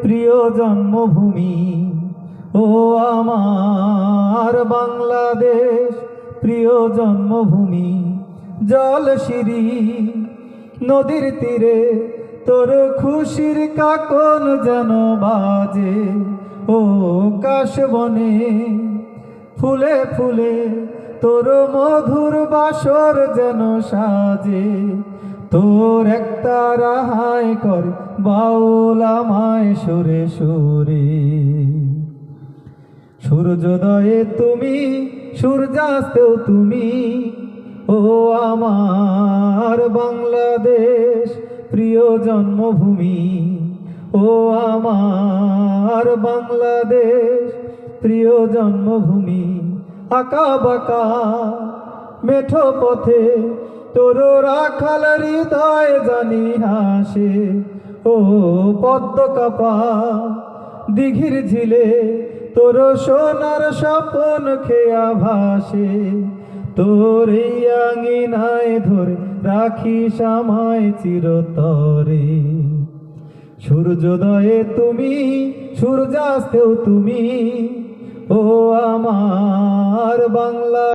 প্রিয় জন্মভূমি ও আমার বাংলাদেশ, প্রিয় জন্মভূমি। জলশিরি নদীর তীরে তোর খুশির কাকন যেন বাজে, ও কাশবনে ফুলে ফুলে তোর মধুর বাসর যেন সাজে। তোর একটা রাহাই কর বাউল আমায় সুরে সুরে। সূর্যোদয়ে তুমি, সূর্যাস্তেও তুমি, ও আমার বাংলাদেশ, প্রিয় জন্মভূমি। ও আমার বাংলাদেশ, প্রিয় জন্মভূমি। আঁকা বাঁকা মেঠো পথে তোর রাখাল হৃদয় জানি হাসে, ও পদ্ম কাপা দিঘির ঝিলে তোর সোনার স্বপন খেয়া ভাসে। তোর এই আঙিনায় ধরে রাখিস আমায় চিরতরে। সূর্যোদয়ে তুমি, সূর্যাস্তেও তুমি, ও আমার বাংলা।